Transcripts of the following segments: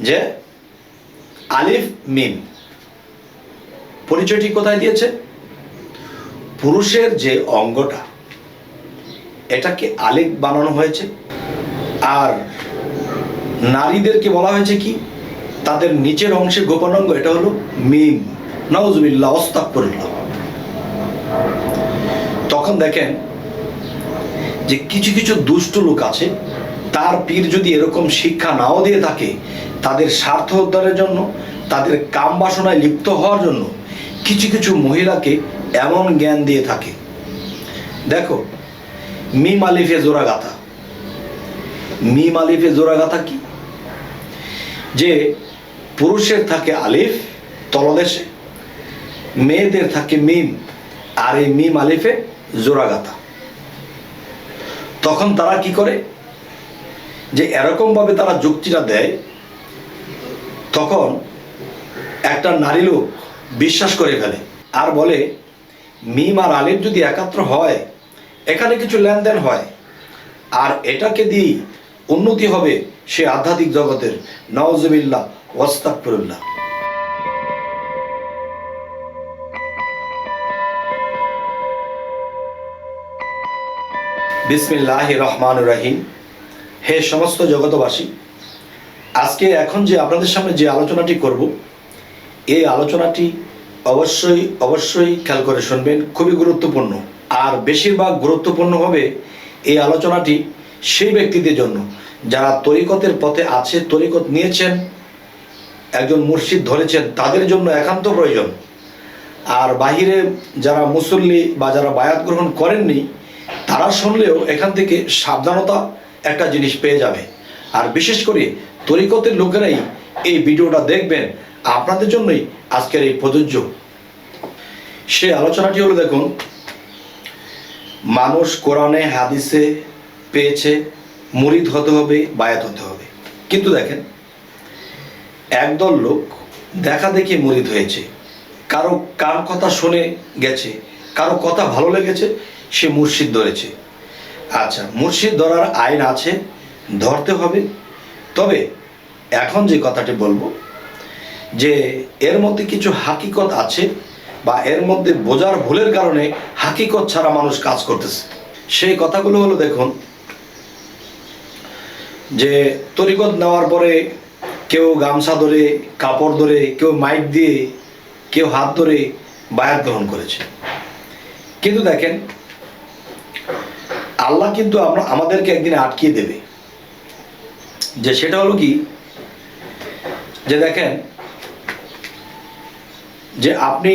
যে আলিফ মিম পরিচয়টি কোথায় দিয়েছে? পুরুষের যে অঙ্গটা এটাকে আলিফ বানানো হয়েছে, আর নারীদেরকে বলা হয়েছে কি, তাদের নিচের অংশে গোপন অঙ্গ এটা হলো মিম। নাউজুবিল্লাহ, আস্তাগফিরুল্লাহ। তখন দেখেন যে কিছু কিছু দুষ্ট লোক আছে, তার পীর যদি এরকম শিক্ষা নাও দিয়ে থাকে, তাদের স্বার্থ উদ্ধারের জন্য, তাদের কাম বাসনায় লিপ্ত হওয়ার জন্য কিছু কিছু মহিলাকে এমন জ্ঞান দিয়ে থাকে। দেখো, মিম আলিফে জোড়া গাথা। মিম আলিফে জোড়া গাথা কি? যে পুরুষের থাকে আলিফ তলদেশে, মেয়েদের থাকে মিম, আর এই মিম আলিফে জোড়া গাথা। তখন তারা কি করে, যে এরকম ভাবে তারা যুক্তিটা দেয়, তখন একটা নারী লোক বিশ্বাস করে ফেলে আর বলে মিম আর আলিফ যদি একাত্র হয়, এখানে কিছু লেনদেন হয়, আর এটাকে দিয়ে উন্নতি হবে সে আধ্যাত্মিক জগতের। নাউজুবিল্লাহ, ওয়াস্তাগফিরুল্লাহ। বিসমিল্লাহির রহমানির রহিম। হে সমস্ত জগতবাসী, আজকে এখন যে আপনাদের সামনে যে আলোচনাটি করব, এই আলোচনাটি অবশ্যই খেয়াল করে শুনবেন, খুবই গুরুত্বপূর্ণ। আর বেশিরভাগ গুরুত্বপূর্ণ হবে এই আলোচনাটি সেই ব্যক্তিদের জন্য যারা তরিকতের পথে আছে, তরিকত নিয়েছেন, একজন মুর্শিদ ধরেছেন, তাদের জন্য একান্ত প্রয়োজন। আর বাহিরে যারা মুসল্লি বা যারা বায়াত গ্রহণ করেননি, তারা শুনলেও এখান থেকে সাবধানতা একটা জিনিস পেয়ে যাবে। আর বিশেষ করে তরিকতের লোকেরাই এই ভিডিওটা দেখবেন, আপনাদের জন্যই আজকের এই প্রযোজ্য। সেই আলোচনাটি হলো, দেখুন, মানুষ কোরআনে হাদিসে পেয়েছে মুরিদ হতে হবে, বায়াত হতে হবে, কিন্তু দেখেন একদল লোক দেখা দেখি মুরিদ হয়েছে, কারো কার কথা শুনে গেছে, কারো কথা ভালো লেগেছে, সে মুর্শিদ ধরেছে। আচ্ছা, মুর্শিদ ধরার আইন আছে, ধরতে হবে। তবে এখন যে কথাটি বলবো, যে এর মধ্যে কিছু হাকিকত আছে, বা এর মধ্যে বোঝার ভুলের কারণে হাকিকত ছাড়া মানুষ কাজ করতেছে। সেই কথাগুলো হলো, দেখুন, যে তরিকত নেওয়ার পরে কেউ গামছা ধরে, কাপড় ধরে, কেউ মাইক দিয়ে, কেউ হাত ধরে বায়াত গ্রহণ করেছে। কিন্তু দেখেন, আল্লাহ কিন্তু আমাদেরকে একদিন আটকিয়ে দেবে। যে সেটা হলো কি, যে দেখেন, যে আপনি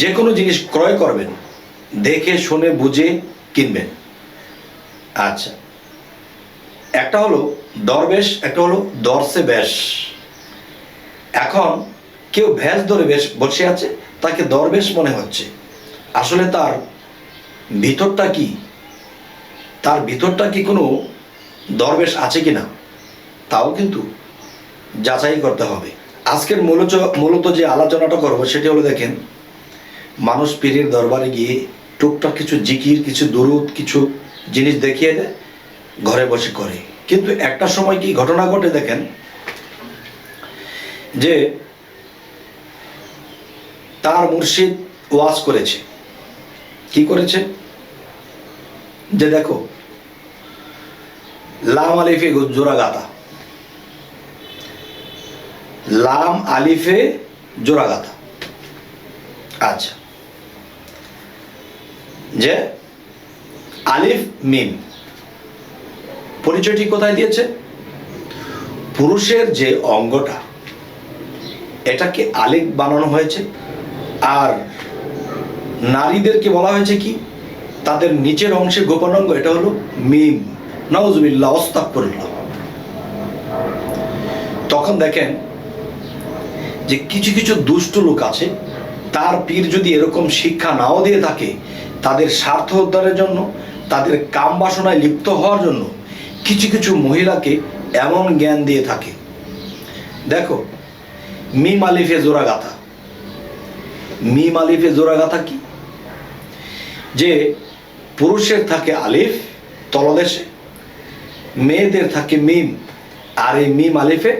যে কোনো জিনিস ক্রয় করবেন, দেখে শুনে বুঝে কিনবেন। আচ্ছা, একটা হলো দরবেশ, একটা হলো দরসে বেশ। এখন কেউ ভেষ ধরে বসে আছে, তাকে দরবেশ মনে হচ্ছে, আসলে তার ভিতরটা কি, তার ভিতরটা কি কোনো দরবেশ আছে কিনা, তাও কিন্তু যাচাই করতে হবে। আজকের মূলত যে আলোচনাটা করবো সেটি হলো, দেখেন, মানুষ পীরের দরবারে গিয়ে টুকটাক কিছু জিকির, কিছু দুরুদ, কিছু জিনিস দেখিয়ে দেয়, ঘরে বসে করে। কিন্তু একটা সময় কি ঘটনা ঘটে, দেখেন, যে তার মুর্শিদ ওয়াজ করেছে। কি করেছে? যে দেখো, লাম আলিফে জোড়া গাথা, লাম আলিফে জোড়া গাথা। আচ্ছা, যে আলিফ মিম পরিচয়টি কোথায় দিয়েছে? পুরুষের যে অঙ্গটা এটাকে আলিফ বানানো হয়েছে, আর নারীদেরকে বলা হয়েছে কি, তাদের নিচের অংশে গোপন অঙ্গ এটা হলো মিম। নাউজুবিল্লাহ, আস্তাগফিরুল্লাহ। তখন দেখেন যে কিছু কিছু দুষ্ট লোক আছে, তার পীর যদি এরকম শিক্ষা নাও দিয়ে থাকে, তাদের স্বার্থ উদ্ধারের জন্য, তাদের কাম বাসনায় লিপ্ত হওয়ার জন্য কিছু কিছু মহিলাকে এমন জ্ঞান দিয়ে থাকে। দেখো, মিম আলিফে জোড়া গাথা। মিম আলিফে জোড়া গাথা কি? যে পুরুষের থাকে আলিফ তলদেশে, মেয়েদের থাকে মিম, আর এই মিম আলিফে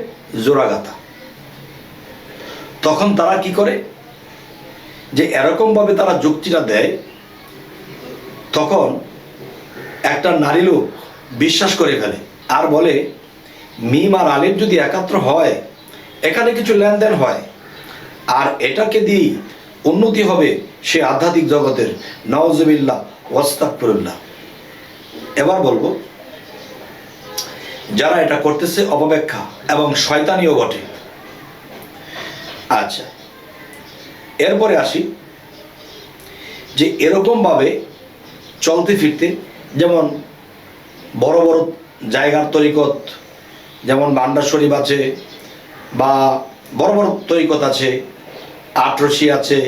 জোড়াগাথা। তখন তারা কি করে, যে এরকমভাবে তারা যুক্তিটা দেয়, তখন একটা নারী লোক বিশ্বাস করে ফেলে আর বলে মিম আর আলিফ যদি একাত্র হয় এখানে কিছু লেনদেন হয় আর এটাকে দিয়ে উন্নতি হবে সে আধ্যাত্মিক জগতের। নাউজুবিল্লাহ ওয়াস্তাগফিরুল্লাহ। এবার বলবো, যারা এটা করতেছে অপব্যাখ্যা এবং শয়তানিও বটে। আচ্ছা, এরপরে আসি যে এরকমভাবে চলতে ফিরতে, যেমন বড় বড় জায়গার তরিকত, যেমন ভান্ডার শরীফ আছে বা বড় বড় তরিকত আছে, আটরশি আছে,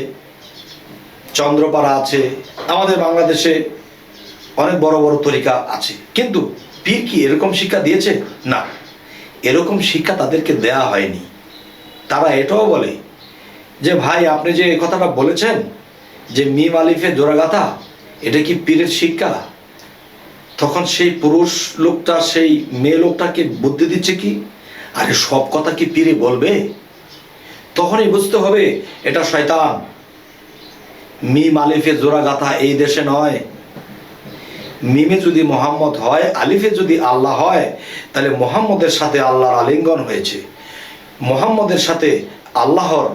চন্দ্রপাড়া আছে, আমাদের বাংলাদেশে অনেক বড় বড় তরিকা আছে। কিন্তু পীর কি এরকম শিক্ষা দিয়েছে? না, এরকম শিক্ষা তাদেরকে দেয়া হয়নি। তারা এটাও বলে যে ভাই আপনি যে এই কথাটা বলেছেন যে মিম আলিফে জোড়াগাথা, এটা কি পীরের শিক্ষা? তখন সেই পুরুষ লোকটা সেই মেয়ে লোকটাকে বুদ্ধি দিচ্ছে কি, আরে সব কথা কি পীরে বলবে? তখনই বুঝতে হবে এটা শয়তান। মিম আলিফে জোড়াগাথা এই দেশে নয়। মিমে যদি মোহাম্মদ হয়, আলিফে যদি আল্লাহ হয়, তাহলে মোহাম্মদের সাথে আল্লাহর আলিঙ্গন হয়েছে, মোহাম্মদের সাথে আল্লাহর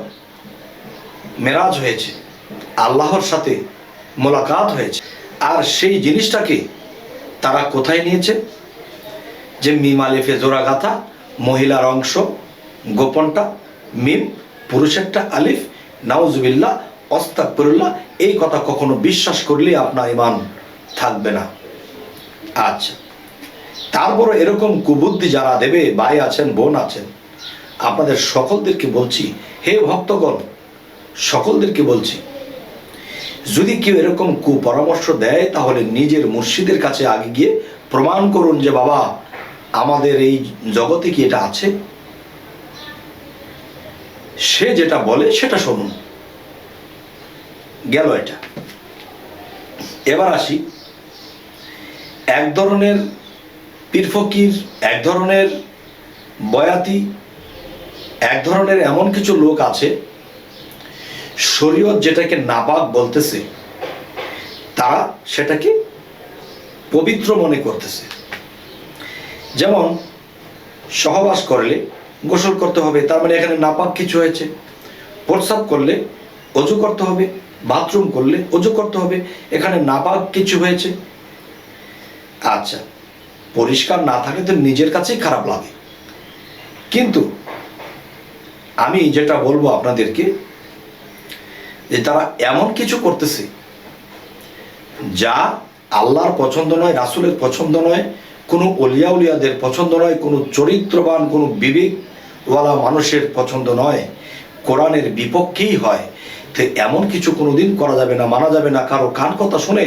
মেরাজ হয়েছে, আল্লাহর সাথে মোলাকাত হয়েছে। আর সেই জিনিসটাকে তারা কোথায় নিয়েছে? যে মিম আলিফে জোড়াগাথা, মহিলার অংশ গোপনটা মিম, পুরুষেরটা আলিফ, নাউজুবিল্লাহ আস্তাগফিরুল্লাহ, এই কথা কখনো বিশ্বাস করলে আপনার ঈমান থাকবে না। আচ্ছা, তারপরে এরকম কুবুদ্ধি যারা দেবে, ভাই আছেন, বোন আছেন, আপনাদের সকলদেরকে বলছি, হে ভক্তগণ, সকলদেরকে বলছি, যদি কেউ এরকম কুপরামর্শ দেয় তাহলে নিজের মুর্শিদের কাছে আগে গিয়ে প্রমাণ করুন যে বাবা আমাদের এই জগতে কি এটা আছে। সে যেটা বলে সেটা শুনুন। গেল এটা। এবার আসি, এক ধরনের পীর ফকির, এক ধরনের বয়াতি, এক ধরনের এমন কিছু লোক আছে শরীয়ত যেটাকে নাপাক বলতেছে তারা সেটাকে পবিত্র মনে করতেছে। যেমন সহবাস করলে গোসল করতে হবে, তার মানে এখানে নাপাক কিছু হয়েছে। প্রস্রাব করলে অজু করতে হবে, বাথরুম করলে অজু করতে হবে, এখানে নাপাক কিছু হয়েছে। আচ্ছা, পরিষ্কার না থাকে তো নিজের কাছেই খারাপ লাগে। কিন্তু আমি যেটা বলবো আপনাদেরকে, যে তারা এমন কিছু করতেছে যা আল্লাহর পছন্দ নয়, রাসূলের পছন্দ নয়, কোনো অলিয়া উলিয়াদের পছন্দ নয়, কোনো চরিত্রবান, কোনো বিবেকওয়ালা মানুষের পছন্দ নয়, কোরআনের বিপক্ষেই হয়। তো এমন কিছু কোনোদিন করা যাবে না, মানা যাবে না। কারো কান কথা শুনে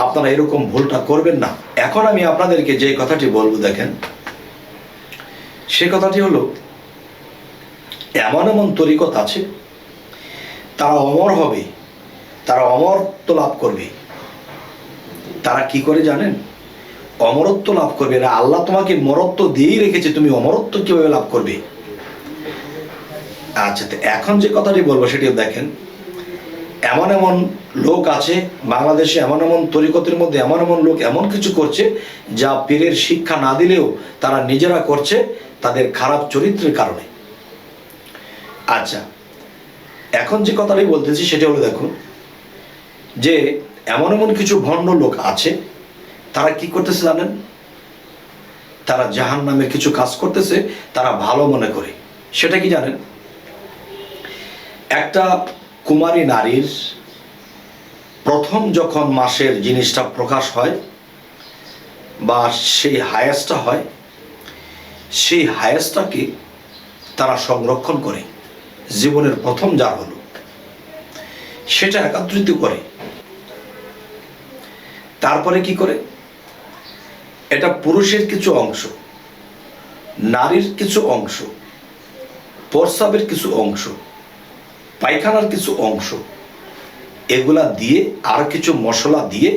আপনারা এরকম ভুলটা করবেন না। এখন আমি আপনাদেরকে যে কথাটি বলবো, দেখেন, সে কথাটি হলো, এমন এমন তরিকত আছে তারা অমর হবে, তারা অমরত্ব লাভ করবে। তারা কি করে জানেন? অমরত্ব লাভ করবে না। আল্লাহ তোমাকে মরত্ব দিয়েই রেখেছে, তুমি অমরত্ব কিভাবে লাভ করবে? আচ্ছা, তো এখন যে কথাটি বলবো সেটি দেখেন, এমন এমন লোক আছে বাংলাদেশে, এমন এমন তরিকতের মধ্যে এমন এমন লোক এমন কিছু করছে যা পীরের শিক্ষা না দিলেও তারা নিজেরা করছে তাদের খারাপ চরিত্রের কারণে। আচ্ছা, এখন যে কথাটি বলতেছি সেটা হলো, দেখুন, যে এমন এমন কিছু ভণ্ড লোক আছে তারা কি করতেছে জানেন? তারা জাহান্নামের কিছু কাজ করতেছে, তারা ভালো মনে করে। সেটা কি জানেন? একটা কুমারী নারীর প্রথম যখন মাসের জিনিসটা প্রকাশ হয় বা সেই হায়াসটা হয়, সেই হায়াসটাকে তারা সংরক্ষণ করে, জীবনের প্রথম যার হলো সেটা একত্রিত করে। তারপরে কি করে? এটা পুরুষের কিছু অংশ, নারীর কিছু অংশ, প্রস্রাবের কিছু অংশ, পায়খানার কিছু অংশ, এগুলা দিয়ে আর কিছু মশলা দিয়ে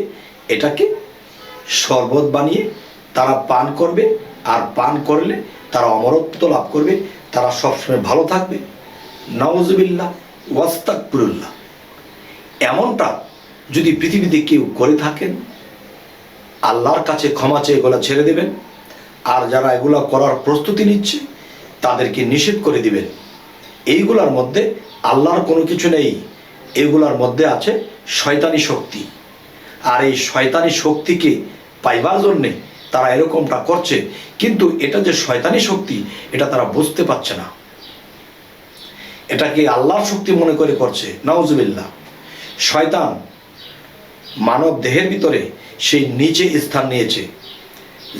এটাকে শরবত বানিয়ে তারা পান করবে। আর পান করলে তারা অমরত্ব লাভ করবে, তারা সবসময় ভালো থাকবে। নাউজুবিল্লাহ ওয়াস্তাগফিরুল্লাহ। এমনটা যদি পৃথিবীতে কেউ করে থাকেন, আল্লাহর কাছে ক্ষমা চেয়ে এগুলা ছেড়ে দেবেন। আর যারা এগুলা করার প্রস্তুতি নিচ্ছে তাদেরকে নিষেধ করে দিবেন। এইগুলার মধ্যে আল্লাহর কোনো কিছু নেই, এগুলার মধ্যে আছে শয়তানি শক্তি। আর এই শয়তানি শক্তিকে পাইবার জন্যে তারা এরকমটা করছে, কিন্তু এটা যে শয়তানি শক্তি এটা তারা বুঝতে পারছে না, এটাকে আল্লাহর শক্তি মনে করে করছে। নাউজুবিল্লাহ। শয়তান মানব দেহের ভিতরে সেই নিচে স্থান নিয়েছে।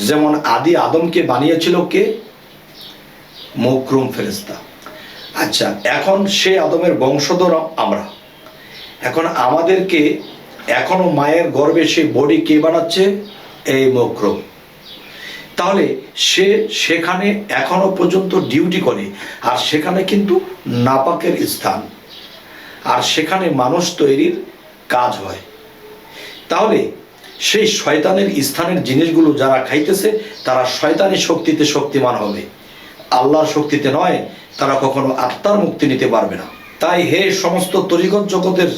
যেমন আদি আদমকে বানিয়েছিল কে? মুকরুম ফেরেশতা। আচ্ছা, এখন সে আদমের বংশধর আমরা। এখন আমাদেরকে এখনো মায়ের গর্ভে সেই বডি কে বানাচ্ছে? এই মুকরুম। তাহলে সে সেখানে এখনো পর্যন্ত ডিউটি করে, আর সেখানে কিন্তু নাপাকের স্থান, আর সেখানে মানুষ তৈরির কাজ হয়। তাহলে সেই শয়তানের স্থানের জিনিসগুলো যারা খাইতেছে তারা শয়তানি শক্তিতে শক্তিমান হবে, আল্লাহর শক্তিতে নয়। তারা কখনো আত্মার মুক্তি নিতে পারবে না। তাই হে সমস্ত তরিকত জগতের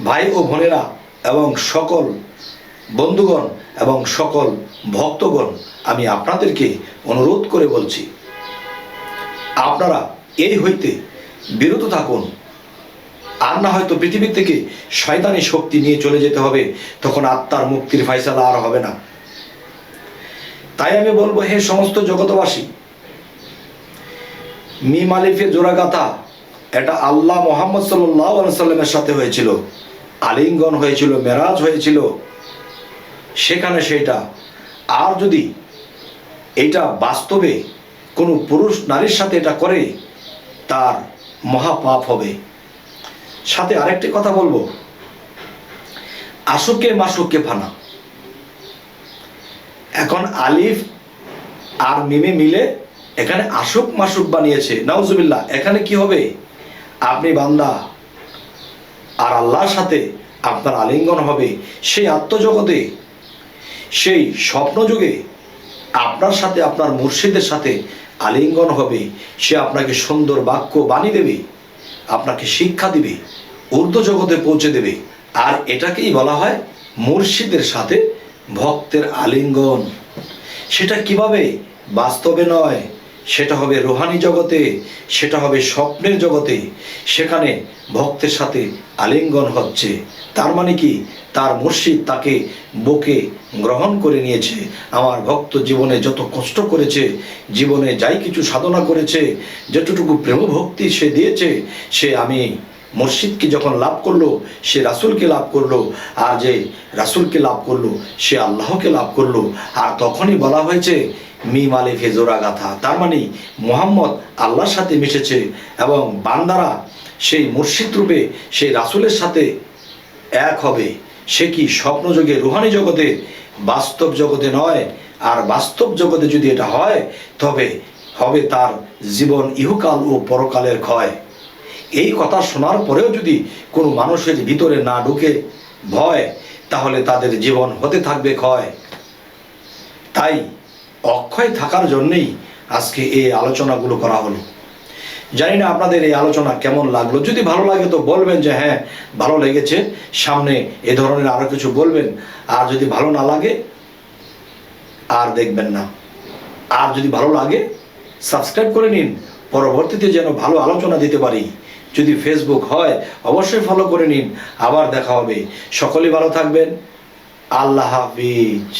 ভাই ও বোনেরা এবং সকল বন্ধুগণ এবং সকল ভক্তগণ, আমি আপনাদেরকে অনুরোধ করে বলছি, আপনারা এই হইতে বিরত থাকুন। আর না হয়তো পৃথিবী থেকে শয়তানি শক্তি নিয়ে চলে যেতে হবে, তখন আত্মার মুক্তির ফয়সালা আর হবে না। তাই আমি বলবো, হে সমস্ত জগতবাসী, মিম আলিফে জোড়া গাথা এটা আল্লাহ মুহাম্মদ সাল্লাল্লাহু আলাইহি সাল্লামের সাথে হয়েছিল, আলিঙ্গন হয়েছিল, মেরাজ হয়েছিল সেখানে সেটা। আর যদি এটা বাস্তবে কোনো পুরুষ নারীর সাথে এটা করে তার মহাপাপ হবে। সাথে আরেকটি কথা বলবো, আশুকে মাসুকে ফানা। এখন আলিফ আর মিমে মিলে এখানে আশুক মাসুক বানিয়েছে। নাউজুবিল্লাহ। এখানে কি হবে? আপনি বান্দা আর আল্লাহর সাথে আপনার আলিঙ্গন হবে। সেই আত্মজগতে, সেই স্বপ্নযুগে আপনার সাথে আপনার মুর্শিদের সাথে আলিঙ্গন হবে। সে আপনাকে সুন্দর বাক্য বাণী দেবে, আপনাকে শিক্ষা দিবে, ঊর্ধ্ব জগতে পৌঁছে দেবে। আর এটাকেই বলা হয় মুর্শিদের সাথে ভক্তের আলিঙ্গন। সেটা কিভাবে? বাস্তবে নয়, সেটা হবে রুহানি জগতে, সেটা হবে স্বপ্নের জগতে। সেখানে ভক্তের সাথে আলিঙ্গন হচ্ছে। তার মানে কি? তার মুর্শিদ তাকে বুকে গ্রহণ করে নিয়েছে। আমার ভক্ত জীবনে যত কষ্ট করেছে, জীবনে যাই কিছু সাধনা করেছে, যতটুকু প্রেম ভক্তি সে দিয়েছে, সে আমি মুর্শিদকে যখন লাভ করলো সে রাসূলকে লাভ করলো, আর যে রাসূলকে লাভ করলো সে আল্লাহকে লাভ করলো। আর তখনই বলা হয়েছে মিম আলিফে জোড়া গাথা। তার মানে মুহাম্মদ আল্লাহর সাথে মিশেছে এবং বান্দারা সেই মুর্শিদ রূপে সেই রাসূলের সাথে এক হবে। সে কি স্বপ্নযোগে রুহানি জগতে, বাস্তব জগতে নয়। আর বাস্তব জগতে যদি এটা হয় তবে হবে তার জীবন ইহকাল ও পরকালের ক্ষয়। এই কথা শোনার পরেও যদি কোনো মানুষের ভিতরে না ঢুকে ভয়, তাহলে তাদের জীবন হতে থাকবে ক্ষয়। তাই অক্ষয় থাকার জন্যেই আজকে এই আলোচনাগুলো করা হলো। জানি না আপনাদের এই আলোচনা কেমন লাগলো। যদি ভালো লাগে তো বলবেন যে হ্যাঁ ভালো লেগেছে, সামনে এ ধরনের আরো কিছু বলবেন। আর যদি ভালো না লাগে আর দেখবেন না। আর যদি ভালো লাগে সাবস্ক্রাইব করে নিন, পরবর্তীতে যেন ভালো আলোচনা দিতে পারি। যদি ফেসবুক হয় অবশ্যই ফলো করে নিন। আবার দেখা হবে। সকলেই ভালো থাকবেন। আল্লাহ হাফিজ।